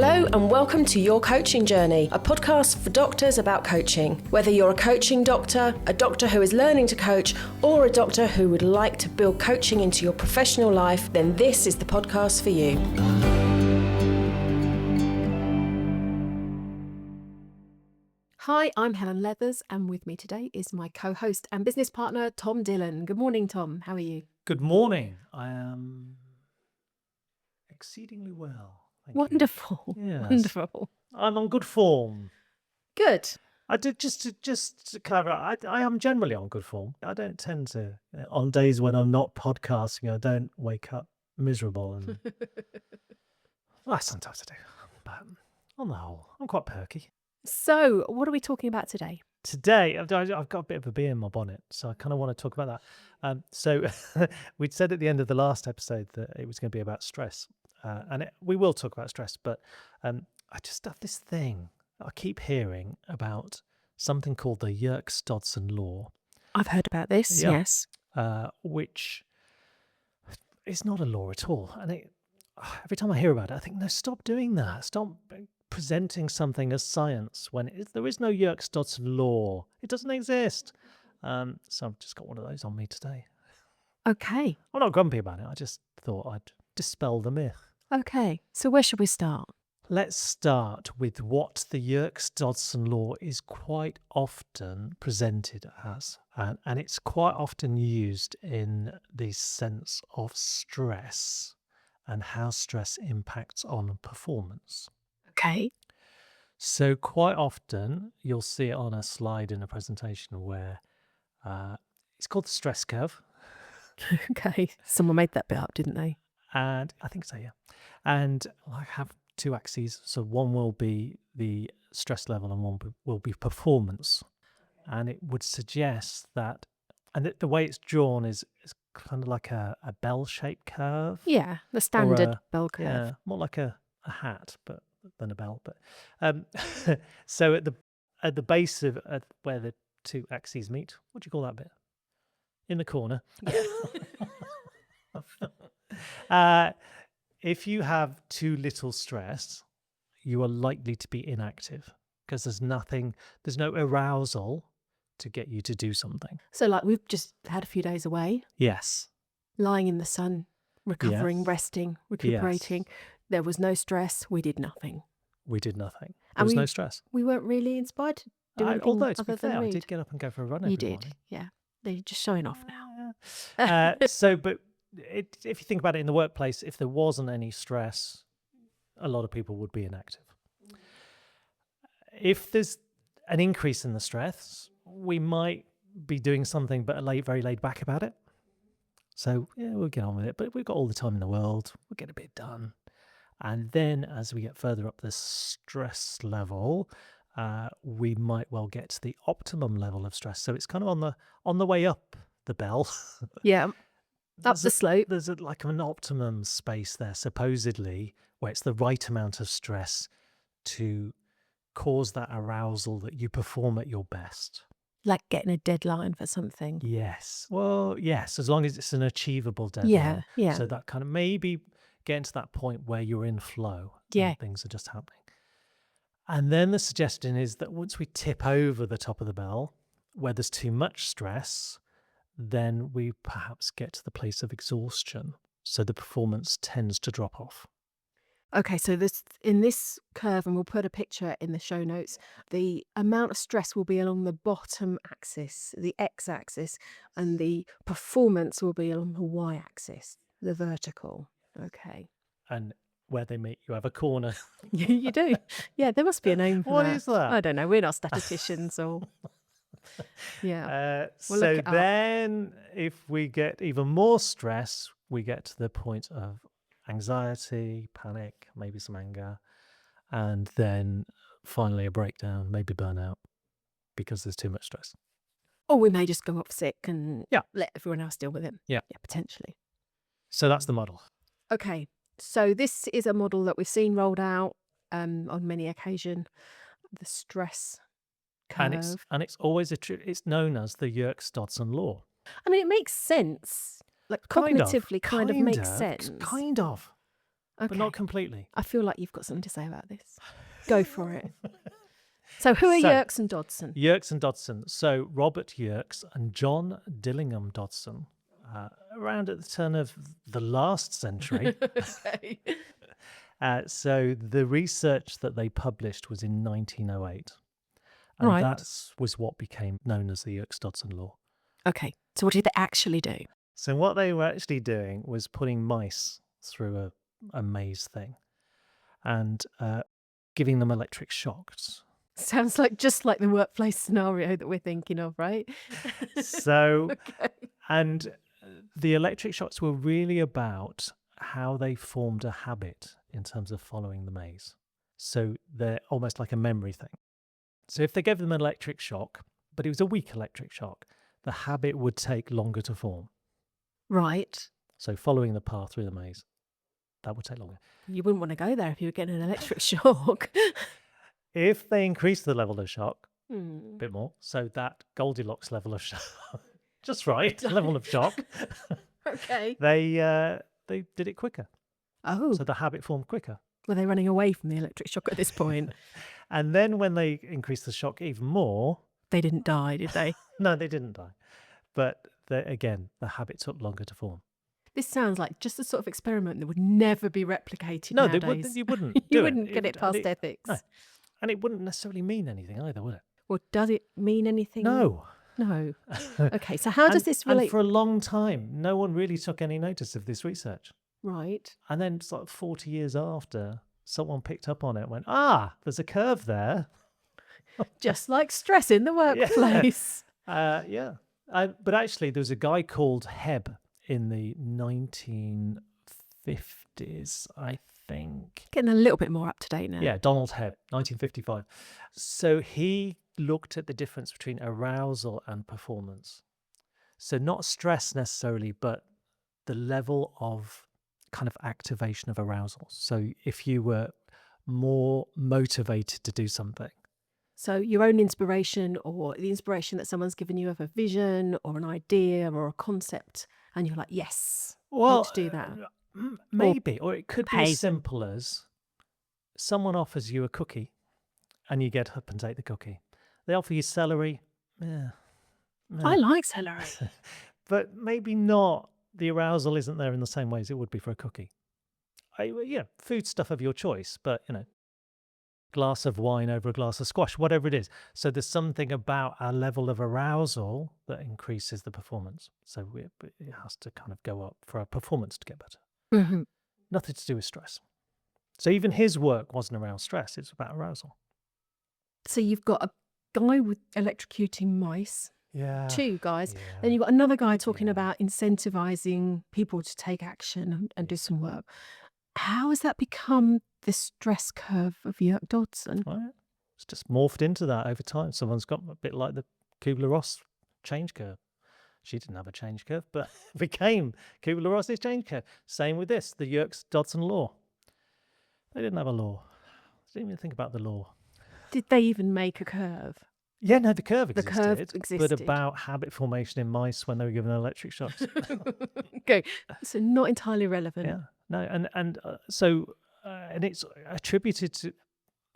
Hello and welcome to Your Coaching Journey, a podcast for doctors about coaching. Whether you're a coaching doctor, a doctor who is learning to coach, or a doctor who would like to build coaching into your professional life, then this is the podcast for you. Hi, I'm Helen Leathers, and with me today is my co-host and business partner, Tom Dillon. Good morning, Tom. How are you? Good morning. I am exceedingly well. Thank Wonderful. you. Yes. Wonderful. I'm on good form. Good. I did just to clarify. I am generally on good form. I don't tend to on days when I'm not podcasting. I don't wake up miserable, and well, sometimes I do. But on the whole, I'm quite perky. So, what are we talking about today? Today, I've got a bit of a bee in my bonnet, so I kind of want to talk about that. So we'd said at the end of the last episode that it was going to be about stress, and we will talk about stress, but I just have this thing I keep hearing about something called the Yerkes-Dodson Law. I've heard about this, yes. Which is not a law at all. And every time I hear about it, I think, no, stop doing that. Stop presenting something as science when there is no Yerkes-Dodson Law. It doesn't exist. So I've just got one of those on me today. Okay. I'm not grumpy about it. I just thought I'd dispel the myth. Okay. So where should we start? Let's start with what the Yerkes-Dodson Law is quite often presented as. And it's quite often used in the sense of stress and how stress impacts on performance. Okay. So quite often you'll see it on a slide in a presentation where it's called the stress curve. Okay. Someone made that bit up, didn't they? And I think so, yeah. And I have two axes. So one will be the stress level and one will be performance. And it would suggest that, and the way it's drawn is kind of like a bell-shaped curve. Yeah, the standard bell curve. Yeah, more like a hat, but than a bell. But so at the base of where the two axes meet, what do you call that bit? In the corner. Yeah. If you have too little stress, you are likely to be inactive because there's no arousal to get you to do something. So like we've just had a few days away. Yes. Lying in the sun, recovering, Yes. resting, recuperating. Yes. There was no stress. We did nothing. We did nothing. There And was no stress. We weren't really inspired to do anything Although, to be other fair, than I read. did get up and go for a run You every did, morning. yeah. They're just showing off now. But if you think about it in the workplace, if there wasn't any stress, a lot of people would be inactive. If there's an increase in the stress, we might be doing something but very laid back about it. So yeah, we'll get on with it. But we've got all the time in the world. We'll get a bit done. And then as we get further up the stress level, we might well get to the optimum level of stress. So it's kind of on the way up the bell. Yeah. Up the slope. There's like an optimum space there, supposedly, where it's the right amount of stress to cause that arousal that you perform at your best. Like getting a deadline for something. Yes. Well, yes, as long as it's an achievable deadline. Yeah. So that kind of maybe getting to that point where you're in flow. Yeah. And things are just happening. And then the suggestion is that once we tip over the top of the bell, where there's too much stress, then we perhaps get to the place of exhaustion. So the performance tends to drop off. Okay, so in this curve, and we'll put a picture in the show notes, the amount of stress will be along the bottom axis, the x-axis, and the performance will be along the y-axis, the vertical. Okay. And where they meet, you have a corner. You do? Yeah, there must be a name for What that. is that? I don't know. We're not statisticians or... Yeah. We'll So look it up. then if we get even more stress, we get to the point of anxiety, panic, maybe some anger, and then finally a breakdown, maybe burnout, because there's too much stress. Or we may just go off sick and Yeah. let everyone else deal with it. Yeah. Yeah, potentially. So that's the model. Okay, so this is a model that we've seen rolled out on many occasions. The stress curve. And it's always it's known as the Yerkes-Dodson Law. I mean, it makes sense. Like cognitively kind of makes sense. Kind of. but Okay. not completely. I feel like you've got something to say about this. Go for it. So who are So, Yerkes and Dodson? Yerkes and Dodson. So Robert Yerkes and John Dillingham Dodson, around at the turn of the last century. Okay. So the research that they published was in 1908, and Right. that was what became known as the Yerkes-Dodson Law. Okay. So what did they actually do? So what they were actually doing was putting mice through a maze thing and giving them electric shocks. Sounds like just like the workplace scenario that we're thinking of, right? So, Okay. and the electric shocks were really about how they formed a habit in terms of following the maze. So they're almost like a memory thing. So if they gave them an electric shock, but it was a weak electric shock, the habit would take longer to form. Right. So following the path through the maze, that would take longer. You wouldn't want to go there if you were getting an electric shock. If they increase the level of shock a Hmm. bit more, so that Goldilocks level of shock, just right level of shock, Okay. they did it quicker. Oh, So the habit formed quicker. were they running away from the electric shock at this point? And then when they increased the shock even more, They didn't die, did they? no, they didn't die. But again, the habit took longer to form. This sounds like just the sort of experiment that would never be replicated No, nowadays. you wouldn't You do it. wouldn't get it past No. ethics. And it wouldn't necessarily mean anything either, would it? Well, does it mean anything? No. No. Okay, so how does this And relate? for a long time, no one really took any notice of this research. Right. And then it's like 40 years after, someone picked up on it and went, there's a curve there. Just like stress in the workplace. Yeah. But actually, there was a guy called Hebb in the 1950s, I think. Getting a little bit more up to date now. Yeah, Donald Hebb, 1955. So he looked at the difference between arousal and performance. So not stress necessarily, but the level of kind of activation of arousal. So if you were more motivated to do something. So your own inspiration or the inspiration that someone's given you of a vision or an idea or a concept, and you're like, yes, I want to do that. Maybe. Or it could be pay as simple as someone offers you a cookie and you get up and take the cookie. They offer you celery. I like celery. But maybe not. The arousal isn't there in the same way as it would be for a cookie. Food stuff of your choice, but, glass of wine over a glass of squash, whatever it is. So there's something about our level of arousal that increases the performance. So it has to kind of go up for our performance to get better. Mhm. Nothing to do with stress. So even his work wasn't around stress, it's about arousal. So you've got a guy with electrocuting mice, Yeah. 2 guys. Yeah. Then you've got another guy talking Yeah. about incentivizing people to take action and do some work. How has that become the stress curve of Yerkes-Dodson? Right. It's just morphed into that over time. Someone's got a bit like the Kubler-Ross change curve. She didn't have a change curve, but became Kubler-Ross's change curve. Same with this, the Yerkes-Dodson Law. They didn't have a law. They didn't even think about the law. Did they even make a curve? Yeah, no, the curve The existed. curve But existed. about habit formation in mice when they were given electric shocks. Okay, so not entirely relevant. Yeah, no, and it's attributed to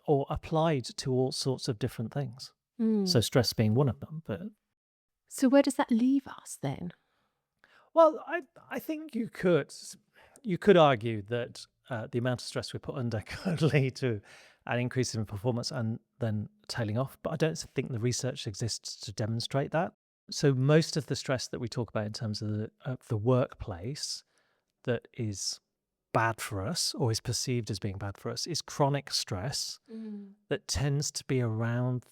or applied to all sorts of different things. So stress being one of them. But So where does that leave us then? well, I think you could argue that the amount of stress we put under could lead to an increase in performance and then tailing off. But I don't think the research exists to demonstrate that. So most of the stress that we talk about in terms of the workplace that is bad for us or is perceived as being bad for us is chronic stress that tends to be around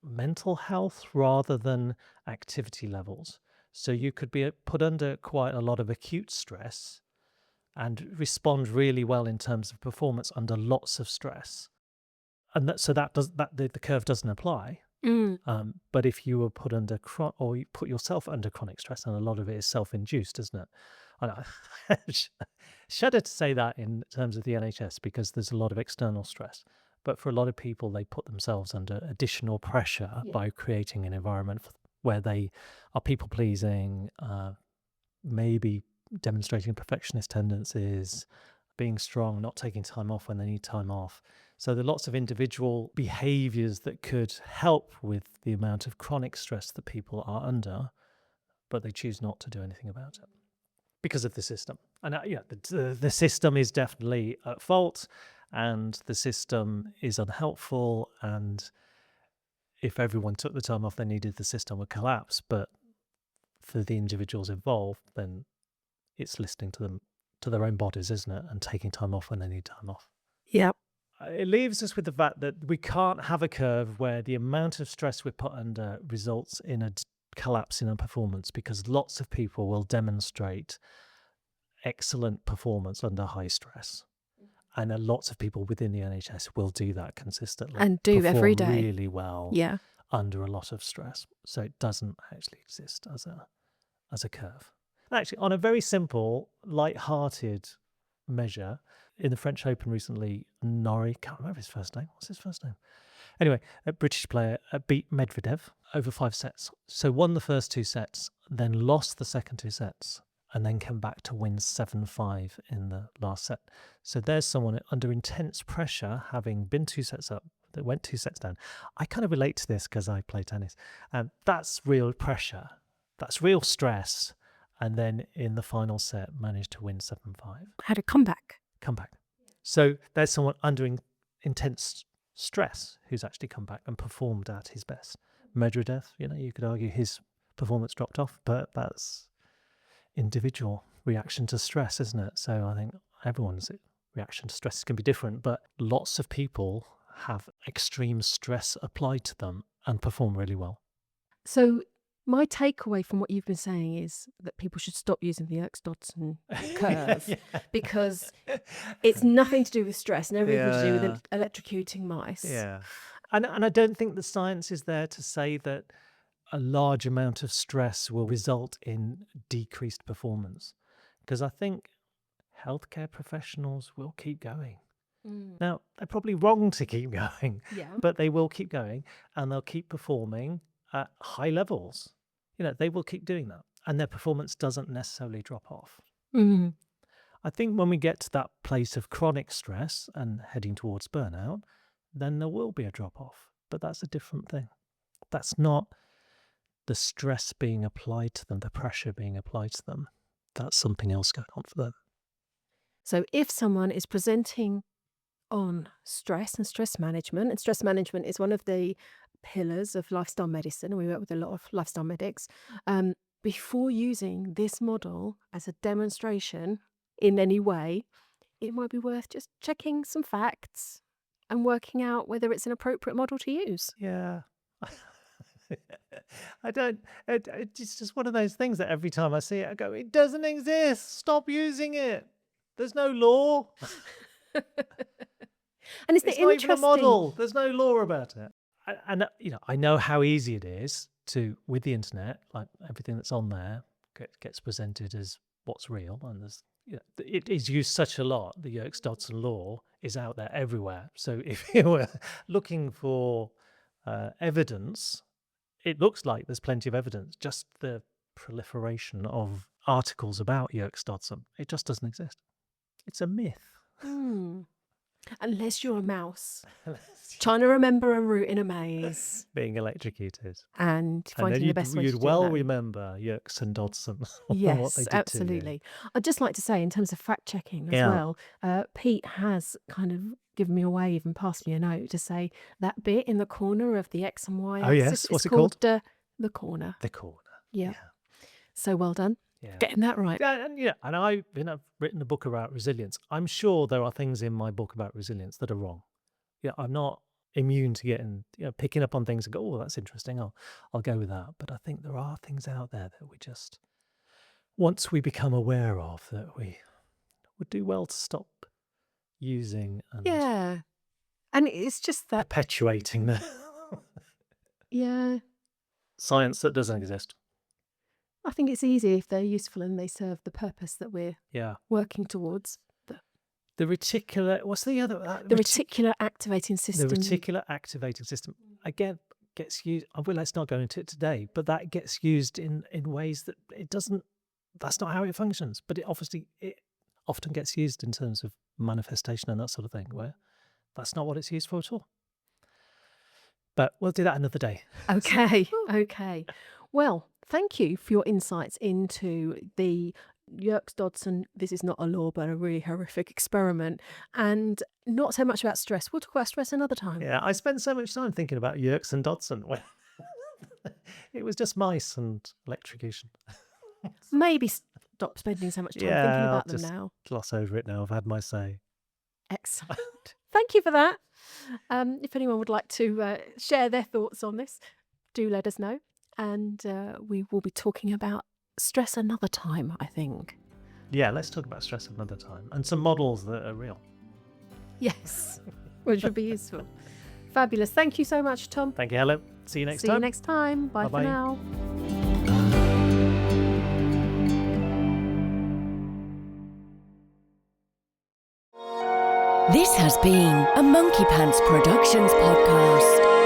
mental health rather than activity levels. So you could be put under quite a lot of acute stress and respond really well in terms of performance under lots of stress. And the curve doesn't apply. But if you were put under or you put yourself under chronic stress, and a lot of it is self-induced, isn't it? I know. Shudder to say that in terms of the NHS because there's a lot of external stress. But for a lot of people, they put themselves under additional pressure by creating an environment where they are people-pleasing, maybe demonstrating perfectionist tendencies, being strong, not taking time off when they need time off. So there are lots of individual behaviors that could help with the amount of chronic stress that people are under, but they choose not to do anything about it because of the system. And the system is definitely at fault, and the system is unhelpful. And if everyone took the time off they needed, the system would collapse. But for the individuals involved, then it's listening to them, to their own bodies, isn't it? And taking time off when they need time off. Yeah. It leaves us with the fact that we can't have a curve where the amount of stress we're put under results in a collapse in our performance, because lots of people will demonstrate excellent performance under high stress. And lots of people within the NHS will do that consistently. And do every perform day. really well Yeah. under a lot of stress. So it doesn't actually exist as a curve. Actually, on a very simple, light-hearted measure, in the French Open recently, Norrie, can't remember his first name. What's his first name? Anyway, a British player beat Medvedev over 5 sets. So won the first 2 sets, then lost the second 2 sets, and then came back to win 7-5 in the last set. So there's someone under intense pressure, having been 2 sets up, that went 2 sets down. I kind of relate to this because I play tennis. That's real pressure. That's real stress. And then in the final set, managed to win 7-5. Had a comeback. So there's someone under intense stress who's actually come back and performed at his best. Medvedev, you could argue his performance dropped off, but that's individual reaction to stress, isn't it? So I think everyone's reaction to stress can be different, but lots of people have extreme stress applied to them and perform really well. So my takeaway from what you've been saying is that people should stop using the Yerkes-Dodson curve because it's nothing to do with stress and everything to do with electrocuting mice. Yeah. And I don't think the science is there to say that a large amount of stress will result in decreased performance, because I think healthcare professionals will keep going. Now, they're probably wrong to keep going, but they will keep going and they'll keep performing at high levels. They will keep doing that, and their performance doesn't necessarily drop off. I think when we get to that place of chronic stress and heading towards burnout, then there will be a drop off, but that's a different thing. That's not the stress being applied to them, the pressure being applied to them. That's something else going on for them. So if someone is presenting on stress and stress management is one of the pillars of lifestyle medicine, and we work with a lot of lifestyle medics, before using this model as a demonstration in any way, it might be worth just checking some facts and working out whether it's an appropriate model to use. Yeah. It's just one of those things that every time I see it, I go, it doesn't exist. Stop using it. There's no law. And it's not even a model. There's no law about it. And I know how easy it is to, with the internet, like everything that's on there gets presented as what's real, and it is used such a lot. The Yerkes-Dodson Law is out there everywhere. So if you were looking for evidence, it looks like there's plenty of evidence. Just the proliferation of articles about Yerkes-Dodson, it just doesn't exist. It's a myth. Unless you're a mouse trying to remember a route in a maze, being electrocuted, and finding the best way to do you'd well that. remember Yerkes and Dodson. What they Yes, did absolutely. I'd just like to say, in terms of fact checking as well, Pete has kind of given me a wave and passed me a note to say that bit in the corner of the X and Y axis What's is it called? the corner. The corner. Yeah. So well done. Yeah. Getting that right. And I've written a book about resilience. I'm sure there are things in my book about resilience that are wrong. I'm not immune to getting, picking up on things and go, oh, that's interesting. I'll go with that. But I think there are things out there that we just, once we become aware of, that we would do well to stop using and and it's just that perpetuating the science that doesn't exist. I think it's easy if they're useful and they serve the purpose that we're working towards. The reticular, what's the other? The reticular activating system. The reticular activating system, again, gets used, well, let's not go into it today, but that gets used in ways that that's not how it functions. But it often gets used in terms of manifestation and that sort of thing, where that's not what it's used for at all. But we'll do that another day. Okay, okay. Well, thank you for your insights into the Yerkes-Dodson, this is not a law, but a really horrific experiment, and not so much about stress. We'll talk about stress another time. Yeah, I spent so much time thinking about Yerkes and Dodson when it was just mice and electrocution. Maybe stop spending so much time thinking Yeah, I'll about them just now. gloss over it now. I've had my say. Excellent. Thank you for that. If anyone would like to share their thoughts on this, do let us know. And we will be talking about stress another time, I think. Yeah, let's talk about stress another time and some models that are real. Yes, which would be useful. Fabulous. Thank you so much, Tom. Thank you, Helen. See you next See time. you next time. Bye for Bye-bye. now. This has been a Monkey Pants Productions podcast.